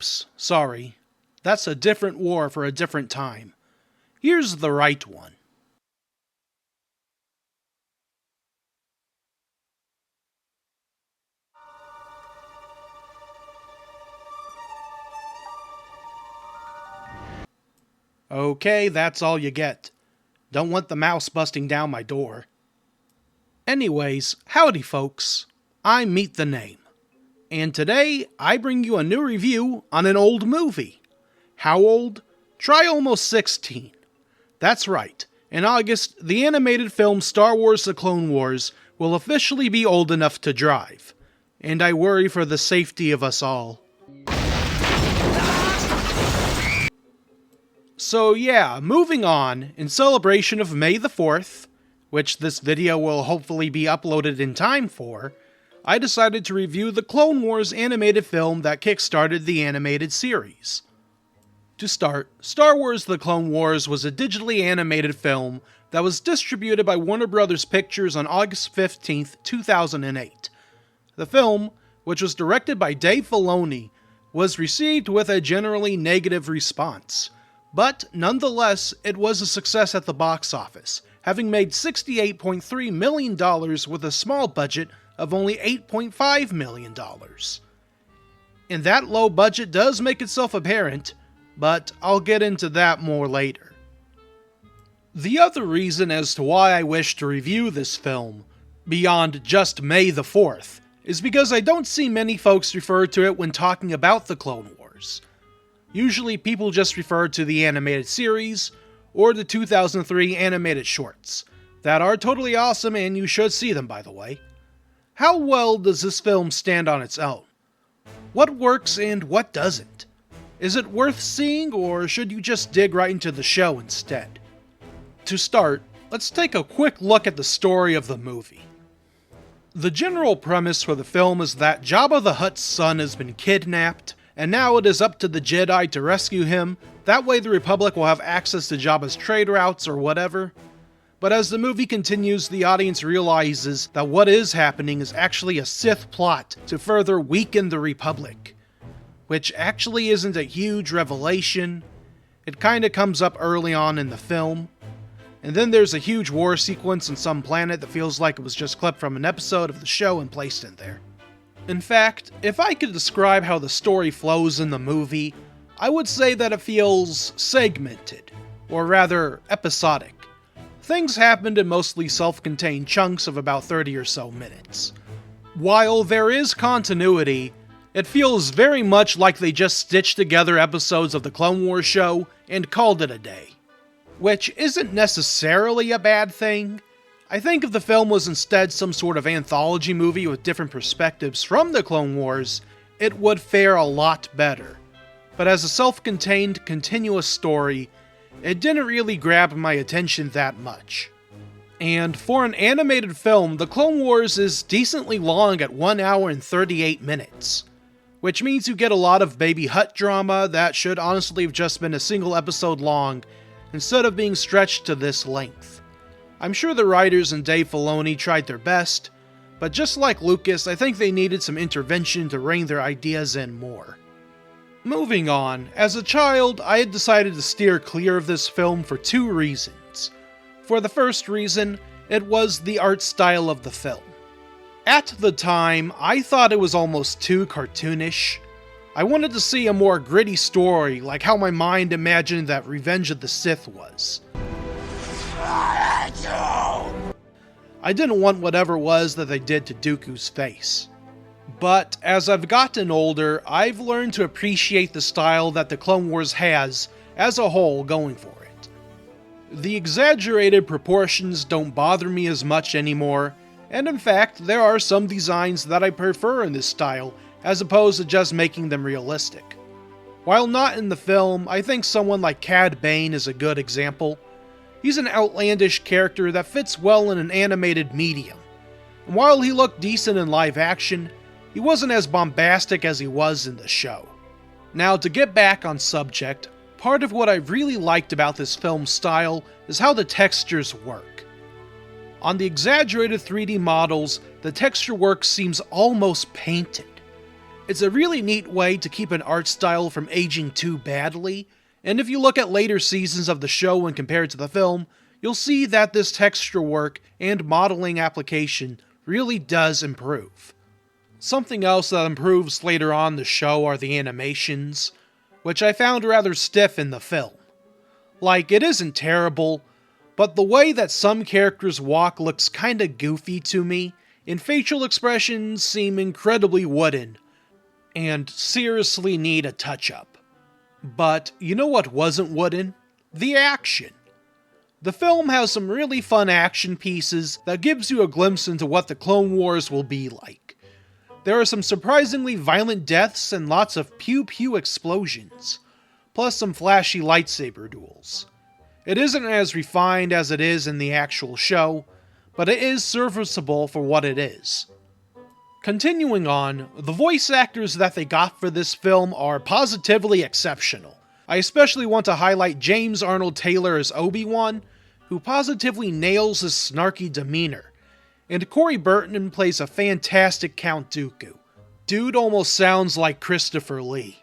Oops, sorry. That's a different war for a different time. Here's the right one. Okay, that's all you get. Don't want the mouse busting down my door. Anyways, howdy folks. I'm Meet the Name. And today, I bring you a new review on an old movie. How old? Try almost 16. That's right. In August, the animated film Star Wars The Clone Wars will officially be old enough to drive. And I worry for the safety of us all. So yeah, moving on, in celebration of May the 4th, which this video will hopefully be uploaded in time for, I decided to review the Clone Wars animated film that kickstarted the animated series. To start, Star Wars The Clone Wars was a digitally animated film that was distributed by Warner Bros. Pictures on August 15, 2008. The film, which was directed by Dave Filoni, was received with a generally negative response. But nonetheless, it was a success at the box office, having made $68.3 million with a small budget of only $8.5 million. And that low budget does make itself apparent, but I'll get into that more later. The other reason as to why I wish to review this film, beyond just May the 4th, is because I don't see many folks refer to it when talking about the Clone Wars. Usually people just refer to the animated series, or the 2003 animated shorts, that are totally awesome and you should see them by the way. How well does this film stand on its own? What works and what doesn't? Is it worth seeing or should you just dig right into the show instead? To start, let's take a quick look at the story of the movie. The general premise for the film is that Jabba the Hutt's son has been kidnapped, and now it is up to the Jedi to rescue him. That way the Republic will have access to Jabba's trade routes or whatever. But as the movie continues, the audience realizes that what is happening is actually a Sith plot to further weaken the Republic. Which actually isn't a huge revelation. It kinda comes up early on in the film. And then there's a huge war sequence on some planet that feels like it was just clipped from an episode of the show and placed in there. In fact, if I could describe how the story flows in the movie, I would say that it feels segmented, or rather, episodic. Things happened in mostly self-contained chunks of about 30 or so minutes. While there is continuity, it feels very much like they just stitched together episodes of the Clone Wars show and called it a day. Which isn't necessarily a bad thing. I think if the film was instead some sort of anthology movie with different perspectives from the Clone Wars, it would fare a lot better. But as a self-contained, continuous story, it didn't really grab my attention that much. And for an animated film, The Clone Wars is decently long at 1 hour and 38 minutes. Which means you get a lot of Baby Hutt drama that should honestly have just been a single episode long, instead of being stretched to this length. I'm sure the writers and Dave Filoni tried their best, but just like Lucas, I think they needed some intervention to rein their ideas in more. Moving on, as a child, I had decided to steer clear of this film for 2 reasons. For the first reason, it was the art style of the film. At the time, I thought it was almost too cartoonish. I wanted to see a more gritty story, like how my mind imagined that Revenge of the Sith was. I didn't want whatever it was that they did to Dooku's face. But as I've gotten older, I've learned to appreciate the style that the Clone Wars has, as a whole, going for it. The exaggerated proportions don't bother me as much anymore, and in fact, there are some designs that I prefer in this style, as opposed to just making them realistic. While not in the film, I think someone like Cad Bane is a good example. He's an outlandish character that fits well in an animated medium. And while he looked decent in live action, he wasn't as bombastic as he was in the show. Now, to get back on subject, part of what I really liked about this film's style is how the textures work. On the exaggerated 3D models, the texture work seems almost painted. It's a really neat way to keep an art style from aging too badly, and if you look at later seasons of the show when compared to the film, you'll see that this texture work and modeling application really does improve. Something else that improves later on in the show are the animations, which I found rather stiff in the film. Like, it isn't terrible, but the way that some characters walk looks kinda goofy to me, and facial expressions seem incredibly wooden, and seriously need a touch-up. But you know what wasn't wooden? The action. The film has some really fun action pieces that gives you a glimpse into what the Clone Wars will be like. There are some surprisingly violent deaths and lots of pew-pew explosions, plus some flashy lightsaber duels. It isn't as refined as it is in the actual show, but it is serviceable for what it is. Continuing on, the voice actors that they got for this film are positively exceptional. I especially want to highlight James Arnold Taylor as Obi-Wan, who positively nails his snarky demeanor, and Corey Burton plays a fantastic Count Dooku. Dude almost sounds like Christopher Lee.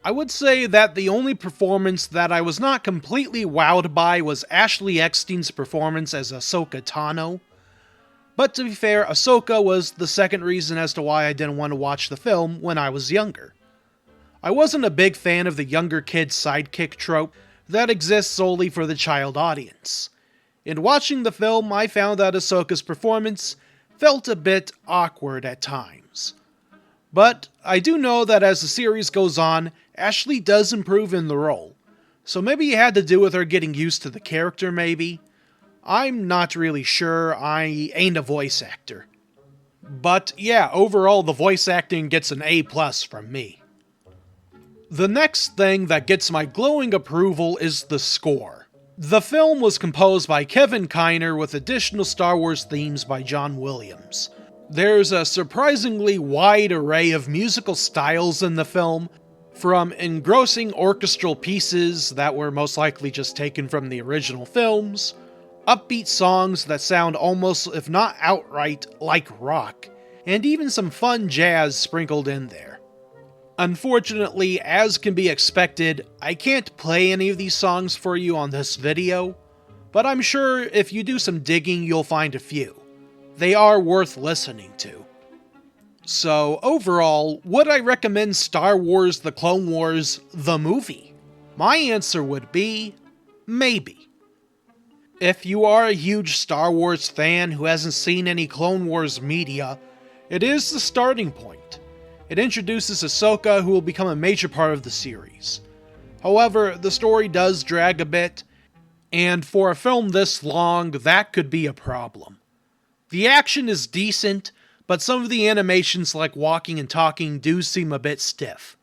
I would say that the only performance that I was not completely wowed by was Ashley Eckstein's performance as Ahsoka Tano. But to be fair, Ahsoka was the second reason as to why I didn't want to watch the film when I was younger. I wasn't a big fan of the younger kid sidekick trope that exists solely for the child audience. In watching the film, I found that Ahsoka's performance felt a bit awkward at times. But I do know that as the series goes on, Ashley does improve in the role, so maybe it had to do with her getting used to the character maybe. I'm not really sure, I ain't a voice actor. But yeah, overall the voice acting gets an A+ from me. The next thing that gets my glowing approval is the score. The film was composed by Kevin Kiner with additional Star Wars themes by John Williams. There's a surprisingly wide array of musical styles in the film, from engrossing orchestral pieces that were most likely just taken from the original films, upbeat songs that sound almost, if not outright, like rock, and even some fun jazz sprinkled in there. Unfortunately, as can be expected, I can't play any of these songs for you on this video, but I'm sure if you do some digging you'll find a few. They are worth listening to. So, overall, would I recommend Star Wars The Clone Wars, the movie? My answer would be, maybe. If you are a huge Star Wars fan who hasn't seen any Clone Wars media, it is the starting point. It introduces Ahsoka, who will become a major part of the series. However, the story does drag a bit, and for a film this long, that could be a problem. The action is decent, but some of the animations like walking and talking do seem a bit stiff.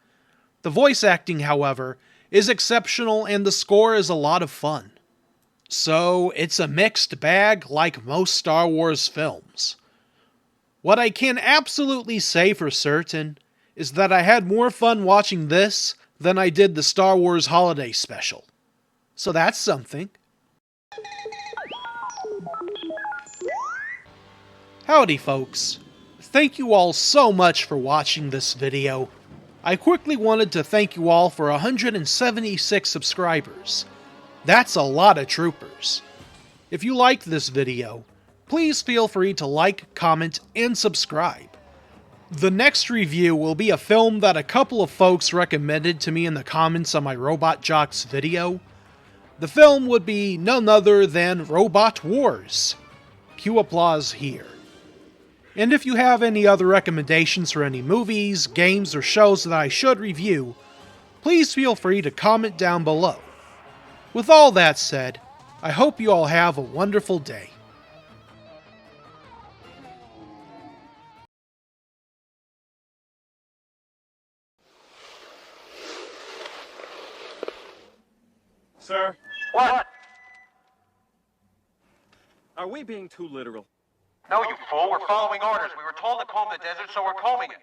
The voice acting, however, is exceptional and the score is a lot of fun. So, it's a mixed bag like most Star Wars films. What I can absolutely say for certain is that I had more fun watching this than I did the Star Wars Holiday Special. So that's something. Howdy folks. Thank you all so much for watching this video. I quickly wanted to thank you all for 176 subscribers. That's a lot of troopers. If you liked this video, please feel free to like, comment, and subscribe. The next review will be a film that a couple of folks recommended to me in the comments on my Robot Jocks video. The film would be none other than Robot Wars. Cue applause here. And if you have any other recommendations for any movies, games, or shows that I should review, please feel free to comment down below. With all that said, I hope you all have a wonderful day. Sir? What? Are we being too literal? No, you fool. We're following orders. We were told to comb the desert, so we're combing it.